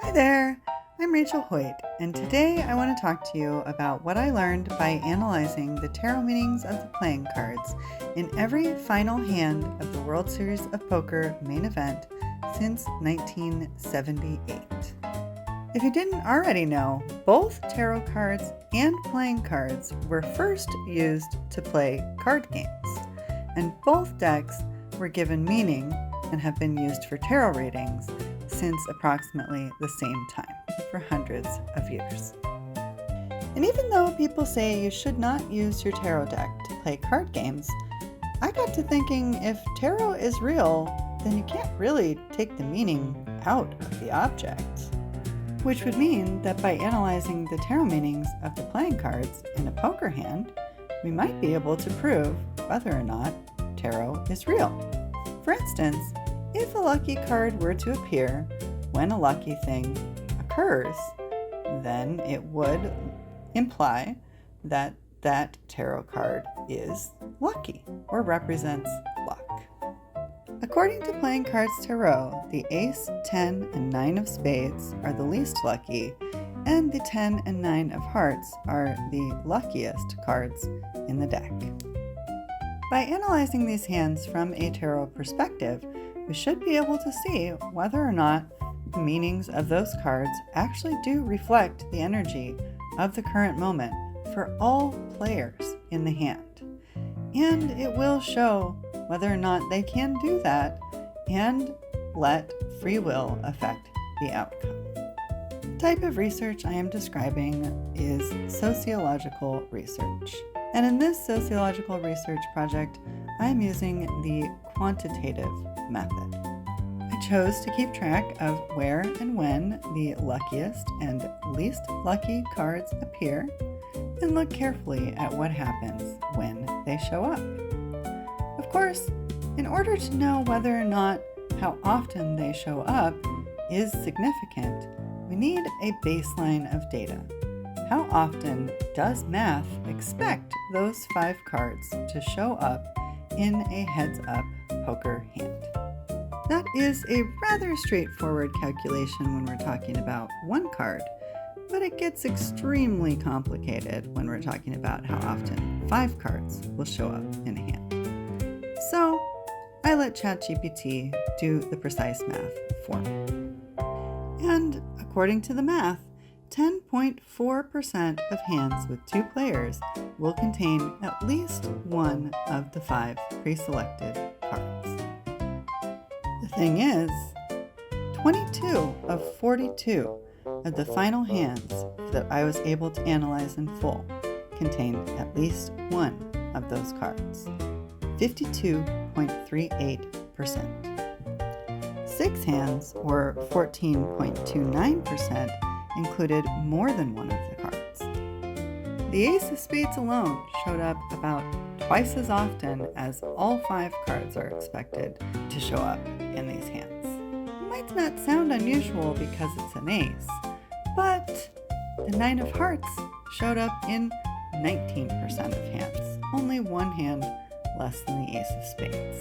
Hi there, I'm Rachel Hoyt, and today I want to talk to you about what I learned by analyzing the tarot meanings of the playing cards in every final hand of the World Series of Poker Main Event since 1978. If you didn't already know, both tarot cards and playing cards were first used to play card games, and both decks were given meaning and have been used for tarot readings since approximately the same time, for hundreds of years. And even though people say you should not use your tarot deck to play card games, I got to thinking if tarot is real, then you can't really take the meaning out of the object. Which would mean that by analyzing the tarot meanings of the playing cards in a poker hand, we might be able to prove whether or not tarot is real. For instance, if a lucky card were to appear when a lucky thing occurs, then it would imply that that tarot card is lucky or represents luck. According to Playing Cards Tarot, the Ace, 10, and 9 of Spades are the least lucky, and the 10 and 9 of Hearts are the luckiest cards in the deck. By analyzing these hands from a tarot perspective, we should be able to see whether or not the meanings of those cards actually do reflect the energy of the current moment for all players in the hand. And it will show whether or not they can do that and let free will affect the outcome. The type of research I am describing is sociological research. And in this sociological research project, I am using the quantitative method. I chose to keep track of where and when the luckiest and least lucky cards appear and look carefully at what happens when they show up. Of course, in order to know whether or not how often they show up is significant, we need a baseline of data. How often does math expect those 5 cards to show up in a heads-up poker hand? That is a rather straightforward calculation when we're talking about one card, but it gets extremely complicated when we're talking about how often 5 cards will show up in a hand. So I let ChatGPT do the precise math for me. And according to the math, 10.4% of hands with 2 players will contain at least one of the 5 pre-selected cards. The thing is, 22 of 42 of the final hands that I was able to analyze in full contained at least one of those cards, 52.38%. 6 hands, or 14.29%, included more than one of the cards. The Ace of Spades alone showed up about twice as often as all 5 cards are expected to show up in these hands. It might not sound unusual because it's an ace, but the 9 of Hearts showed up in 19% of hands, only one hand less than the Ace of Spades.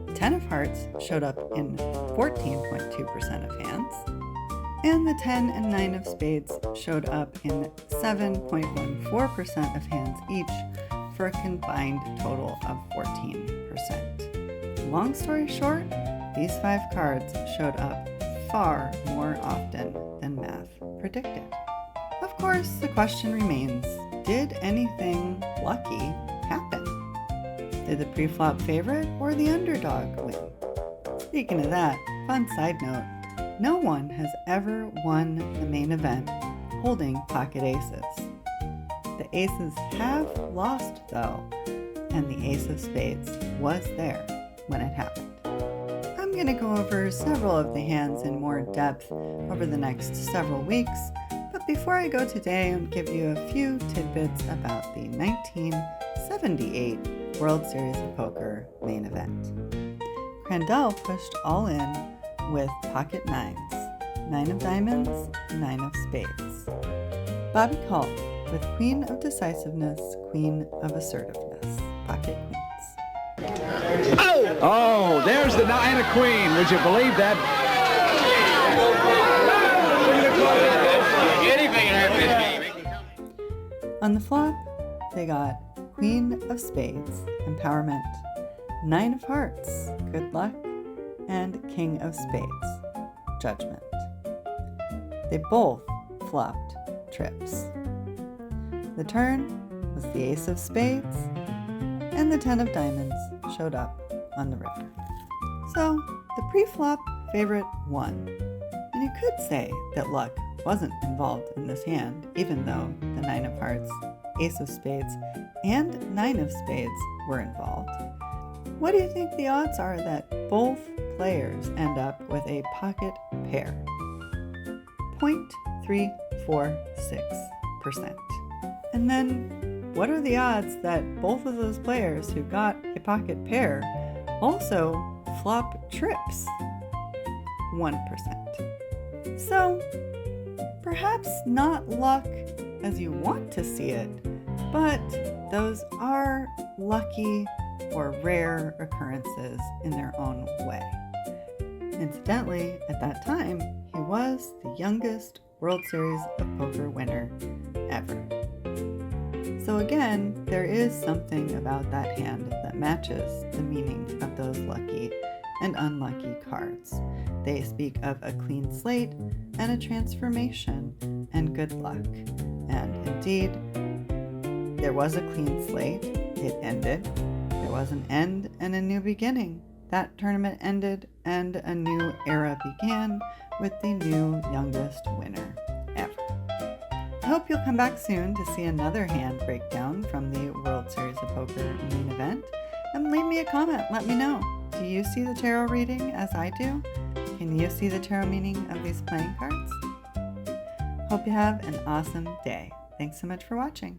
The 10 of Hearts showed up in 14.2% of hands, and the 10 and 9 of Spades showed up in 7.14% of hands each, for a combined total of 14%. Long story short, these 5 cards showed up far more often than math predicted. Of course, the question remains, did anything lucky happen? Did the pre-flop favorite or the underdog win? Speaking of that, fun side note, no one has ever won the main event holding pocket aces. The aces have lost though, and the Ace of Spades was there when it happened. I'm going to go over several of the hands in more depth over the next several weeks, but before I go today, I'll give you a few tidbits about the 1978 World Series of Poker Main Event. Crandell pushed all in with pocket 9s, 9 of diamonds, 9 of spades. Bobby called with Queen of Decisiveness, Queen of Assertiveness, pocket queens. Oh, there's the 9 of Queen. Would you believe that? On the flop, they got Queen of Spades, empowerment, Nine of Hearts, good luck, and King of Spades, judgment. They both flopped trips. The turn was the Ace of Spades, and the 10 of Diamonds showed up on the river. So the pre-flop favorite won. And you could say that luck wasn't involved in this hand, even though the 9 of Hearts, Ace of Spades, and 9 of Spades were involved. What do you think the odds are that both players end up with a pocket pair? 0.346%. And then what are the odds that both of those players who got a pocket pair also flop trips? 1%. So perhaps not luck as you want to see it, but those are lucky or rare occurrences in their own way. Incidentally, at that time, he was the youngest World Series of Poker winner ever. So again, there is something about that hand that matches the meaning of those lucky and unlucky cards. They speak of a clean slate and a transformation and good luck. And indeed, there was a clean slate. It ended. There was an end and a new beginning. That tournament ended and a new era began with the new youngest winner ever. I hope you'll come back soon to see another hand breakdown from the World Series of Poker Main Event, and leave me a comment. Let me know. Do you see the tarot reading as I do? Can you see the tarot meaning of these playing cards? Hope you have an awesome day. Thanks so much for watching.